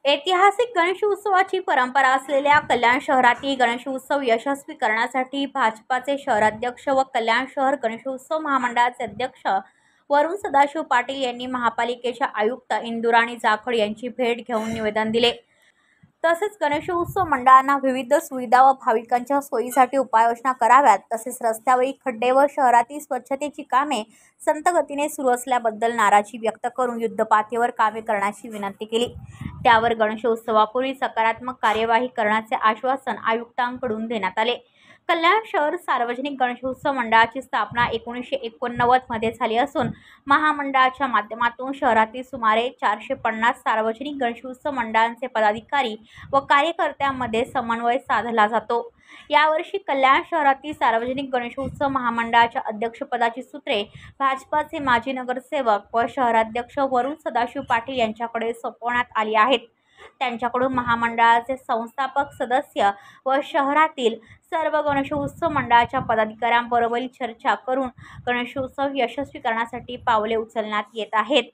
ऐतिहासिक गणेशोत्सवाची परंपरा असलेल्या कल्याण शहरातील गणेशोत्सव यशस्वी करण्यासाठी भाजपाचे शहराध्यक्ष व कल्याण शहर गणेशोत्सव महामंडळाचे अध्यक्ष वरुण सदाशिव पाटील यांनी महापालिकेच्या आयुक्त इंदुराणी जाखड यांची भेट घेऊन निवेदन दिले। तसेच गणेशोत्सव मंडळांना विविध सुविधा व भाविकांच्या सोयीसाठी उपाययोजना कराव्यात, तसेच रस्त्यावरील खड्डे व शहरातील स्वच्छतेची कामे संत गतीने सुरू असल्याबद्दल नाराजी व्यक्त करून युद्धपातळीवर कामे करण्याची विनंती केली। त्यावर गणेशोत्सवापूर्वी सकारात्मक कार्यवाही करण्याचे आश्वासन आयुक्तांकडून देण्यात आले। कल्याण शहर सार्वजनिक गणेशोत्सव मंडळाची स्थापना 1989 मध्ये झाली असून महामंडळाच्या माध्यमातून शहरातील सुमारे 450 सार्वजनिक गणेशोत्सव मंडळांचे पदाधिकारी व कार्यकर्त्यांमध्ये समन्वय साधला जातो। यावर्षी कल्याण शहरातील सार्वजनिक गणेशोत्सव महामंडळाच्या अध्यक्षपदाची सूत्रे भाजपाचे माजी नगरसेवक व शहराध्यक्ष वरुण सदाशिव पाटील यांच्याकडे सोपवण्यात आली आहेत। त्यांच्याकडून महामंडळाचे संस्थापक सदस्य व शहरातील सर्व गणेशोत्सव मंडळाच्या पदाधिकाऱ्यांबरोबर चर्चा करून गणेशोत्सव यशस्वी करण्यासाठी पावले उचलण्यात येत आहेत।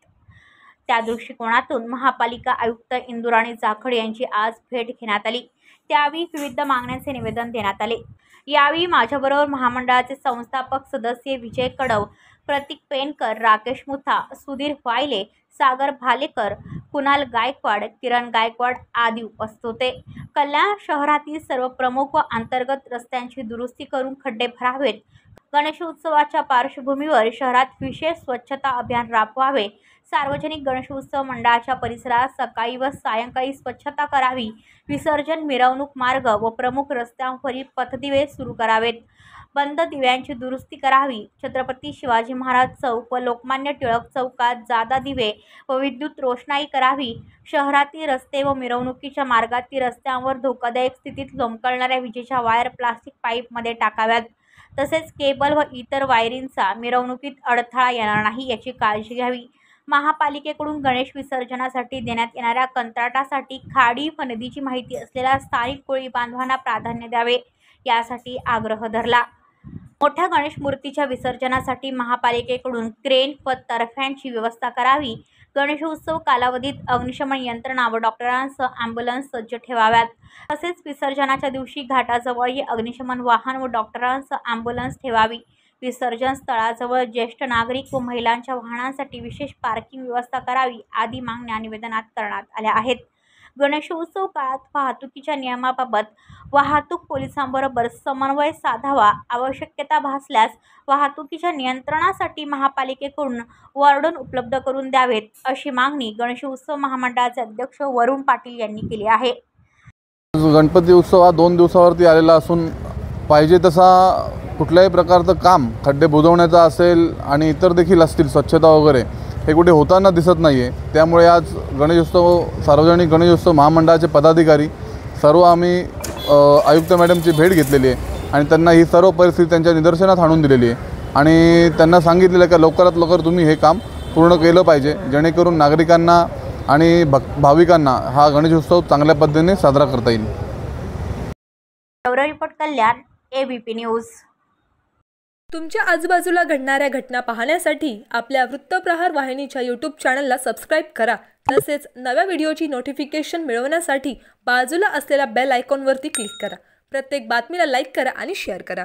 त्या दृष्टिकोनातून महापालिका आयुक्त इंदुराणी जाखड यांची आज भेट घेण्यात आली। त्यावेळी विविध मागण्यांचे निवेदन देण्यात आले। यावेळी माझ्याबरोबर महामंडळाचे संस्थापक सदस्य विजय कडव, प्रतीक पेनकर, राकेश मुथा, सुधीर वायले, सागर भालेकर, कुणाल गायकवाड, किरण गायकवाड आदी उपस्थित होते। कल्याण शहरातील सर्व प्रमुख व अंतर्गत रस्त्यांची दुरुस्ती करून खड्डे भरावेत। गणेशोत्सवाच्या पार्श्वभूमीवर शहरात विशेष स्वच्छता अभियान राबवावे। सार्वजनिक गणेशोत्सव मंडळाच्या परिसरात सकाळी व सायंकाळी स्वच्छता करावी। विसर्जन मिरवणूक मार्ग व प्रमुख रस्त्यांवरील पथदिवे सुरू करावेत। बंद दिव्यांची दुरुस्ती करावी। छत्रपती शिवाजी महाराज चौक व लोकमान्य टिळक चौकात जादा दिवे व विद्युत रोषणाई करावी। शहरातील रस्ते व मिरवणुकीच्या मार्गातील रस्त्यांवर धोकादायक स्थितीत लोंबकळणाऱ्या विजेच्या वायर प्लास्टिक पाईपमध्ये टाकाव्यात। तसेच केबल व इतर वायरिंगचा मिरवणुकीत अडथळा येणार नाही याची काळजी घ्यावी। महापालिकेकडून गणेश विसर्जनासाठी देण्यात येणाऱ्या कंत्राटासाठी खाडी व नदीची माहिती असलेल्या स्थानिक कोळी बांधवांना प्राधान्य द्यावे यासाठी आग्रह धरला। मोठ्या गणेश मूर्तीच्या विसर्जनासाठी महापालिकेकडून क्रेन व तर्फ्यांची व्यवस्था करावी। गणेशोत्सव कालावधीत अग्निशमन यंत्रणा व डॉक्टरांसह ॲम्ब्युलन्स सज्ज ठेवाव्यात। तसेच विसर्जनाच्या दिवशी घाटाजवळ अग्निशमन वाहन व डॉक्टरांसह ॲम्ब्युलन्स ठेवावी। विसर्जन स्थळाजवळ ज्येष्ठ नागरिक व महिलांच्या वाहनांसाठी विशेष पार्किंग व्यवस्था करावी आदी मागण्या निवेदनात करण्यात आल्या आहेत। गणेशोत्सव काळात वाहतुकीच्या नियमाबाबत वाहतूक पोलिसांबरोबर समन्वय साधावा। आवश्यकता भासल्यास वाहतुकीच्या नियंत्रणासाठी महापालिकेकडून वॉर्डन उपलब्ध करून द्यावेत अशी मागणी गणेशोत्सव महामंडळाचे अध्यक्ष वरुण पाटील यांनी केली आहे। गणपती उत्सव हा 2 दिवसावरती आलेला असून पाहिजे तसा कुठल्याही प्रकारचं काम खड्डे बुजवण्याचं असेल आणि इतर देखील असतील स्वच्छता वगैरे हे कुठे होताना दिसत नाही आहे। त्यामुळे आज सार्वजनिक गणेशोत्सव महामंडळाचे पदाधिकारी सर्व आम्ही आयुक्त मॅडमची भेट घेतलेली आहे आणि त्यांना ही सर्व परिस्थिती त्यांच्या निदर्शनात आणून दिलेली आहे आणि त्यांना सांगितलेलं आहे की लवकरात लवकर तुम्ही हे काम पूर्ण केलं पाहिजे, जेणेकरून नागरिकांना आणि भाविकांना हा गणेशोत्सव चांगल्या पद्धतीने साजरा करता येईल। रिपोर्ट कल्याण, ABP न्यूज। तुमच्या आजूबाजूला घडणाऱ्या घटना पाहण्यासाठी आपल्या वृत्तप्रहार वाहिनीच्या YouTube चॅनलला सबस्क्राईब करा। तसेच नव्या व्हिडिओची नोटिफिकेशन मिळवण्यासाठी बाजूला असलेल्या बेल आयकॉनवरती क्लिक करा। प्रत्येक बातमीला लाईक करा आणि शेअर करा।